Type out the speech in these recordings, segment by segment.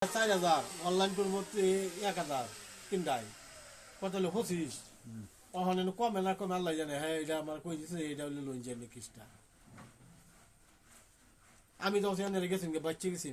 4,000 online করবো 1,000 তিনটায় কত হলো 25 ওখানে কমে না কমে আল্লাহ জানে। হ্যাঁ এটা আমার কই দিছে এটা হলো লোন জানি কিস্তা আমি তো ওখানে গেছি বাচ্চা গেছি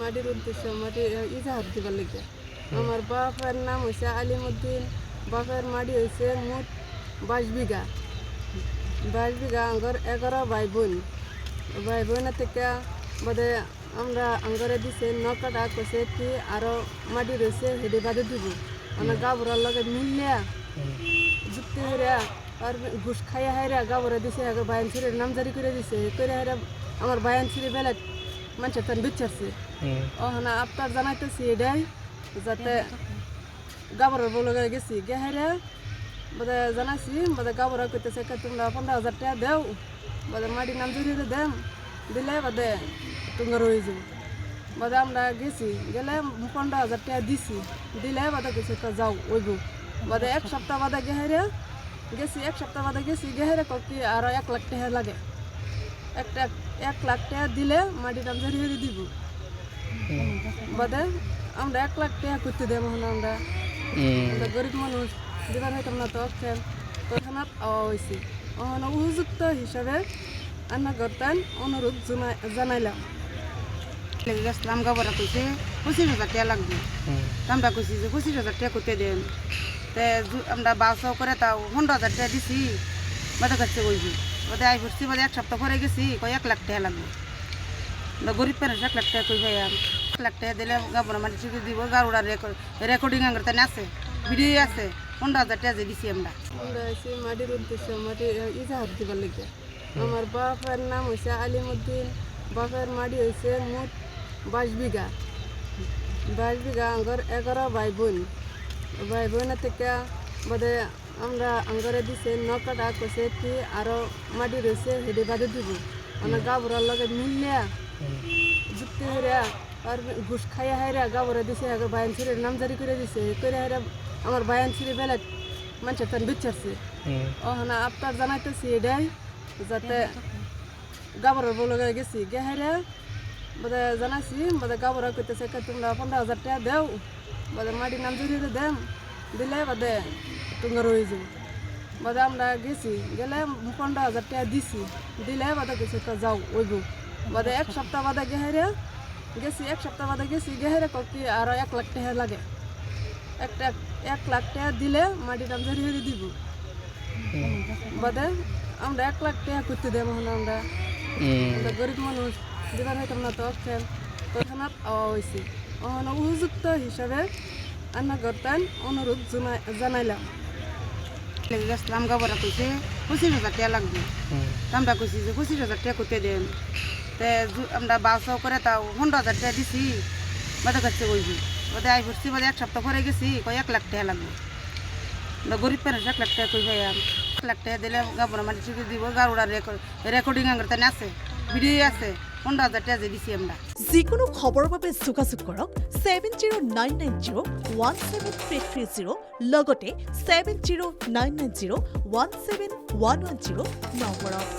মাটির উদ্দেশ্য মাটি ইজাহার দিবার লিখে আমার বাপের নাম হয়েছে আলিমুদ্দিন। বাপের মাটি হয়েছে মোট 22 বিঘা। 22 বিঘা আঙ্গর 11 ভাই বোনের থেকে বাদে আমরা আঙ্গরে দিছে 9 কাটা কষে কি আরো মাটি রয়েছে হেডে বাদে দিব আমার গাবরার লগে মিললিয়া যুক্তি হইয়া আর ঘুষ খাইয়া হাইরা গাবরা দিছে আগে বায়ান ছিঁড়ে নামজারি করে দিছে করে হাইরা আমার বায়ান ছিঁড়ে বেলা মানুষের তান বিচারছে ওখানে আপনার জানাইতেছি এটাই যাতে গাবরের বলে গেছি গেহারে বোধ জানাইছি বোধ গাবরা করতেছে তোমরা 15,000 টাকা দেও বোধ মাটির নাম জড়িয়ে দেম দিলে বাদে তোমার হয়ে যাবো বাদে আমরা গেছি গেলে 15,000 টাকা দিছি দিলে বাদে গেছে যাও ওইব বাদে 1 সপ্তাহ বাদে গেহারে গেছি 1 সপ্তাহ বাদে গেছি গেহারে কি আরো 1 লাখ টাকা লাগে 1 লাখ টাকা দিলে মাটির নাম জড়িয়ে দিব বাদে আমরা 1 লাখ টাকা করতে দেবো আমরা গরিব মানুষ দিবার হইতাম না তো তৎক্ষণাৎ আওয়া হয়েছি ওখানে উপযুক্ত হিসাবে আন্না গর্তান অনুরোধ জানাইলাম গেছিলাম গাবরা কইছে 25,000 টাকা লাগবে আমরা কইছি যে 25,000 টাকা করতে দেন তে আমরা বাসাও করে তাও 15,000 টাকা দিছি বাদে কাছে কইছি বাদে আই পড়ছি বাদে 1 সপ্তাহ পরে গেছি কই 1 লাখ টাকা লাগবে গরিব পেরেন্টস 1 লাখ টাকা কই ভাই 1 লাখ টাকা দিলে গাবরা মাটি ঠিক দিব গারুড়া রেকর্ডিং আঙ্গরতে আছে ভিডিও আছে 15,000 টাকা যে দিছি আমরা এসে মাটির উদ্দেশ্য মাটি ইজাহার দিবার লিখে আমার বাপের নাম হয়েছে আলিমুদ্দিন। বাপের মাটি হয়েছে মোট 22 বিঘা। 22 বিঘা আঙ্গর 11 ভাই বোনের থেকে বাদে আমরা আঙ্গরে দিছে 9 কাটা কষে কি আরো মাটি রয়েছে হেডে বাদে দিব আমার গাবরার লগে মিললিয়া যুক্তি হইয়া আর ঘুষ খাইয়া হাইরা গাবরা দিছে আগে বায়ান ছিঁড়ে নামজারি করে দিছে করে হাইরা আমার বায়ান ছিঁড়ে বেলা মানুষের তান বিচারছে ওখানে আপনার জানাইতেছি এটাই যাতে গাবরের বলে গেছি গেহারে বোধ জানাইছি বোধ গাবরা করতেছে তোমরা 15,000 টাকা দেও বোধ মাটির নাম জড়িয়ে দেম দিলে বাদে তোমার হয়ে যাবো বাদে আমরা গেছি গেলে 15,000 টাকা দিছি দিলে বাদে গেছে যাও ওইব বাদে 1 সপ্তাহ বাদে গেহারে গেছি 1 সপ্তাহ বাদে গেছি গেহারে কি আরো 1 লাখ টাকা লাগে 1 লাখ টাকা দিলে মাটির নাম জড়িয়ে দিব বাদে আমরা 1 লাখ টাকা করতে দেবো আমরা গরিব মানুষ দিবার হইতাম না তো তৎক্ষণাৎ আওয়া হয়েছি ওখানে উপযুক্ত হিসাবে আন্না গর্তান অনুরোধ জানাইলাম গেছিলাম গাবরা কইছে 25,000 টাকা লাগবে আমরা কইছি যে 25,000 টাকা করতে দেন তে আমরা বাসাও করে তাও 15,000 টাকা দিছি বাদে কাছে কইছি বাদে আই পড়ছি বাদে 1 সপ্তাহ পরে গেছি কই 1 লাখ টাকা লাগবে গরিব পেরেন্টস 1 লাখ টাকা কই ভাই 1 লাখ টাকা দিলে গাবরা মাটি ঠিক দিব গারুড়া রেকর্ডিং আঙ্গরতে আছে ভিডিও আছে 15,000 টাকা যে দিছি আমরা যিকোনো খবৰৰ বাবে যোগাযোগ কৰক 7099017330 লগতে 7099017110 নম্বৰত।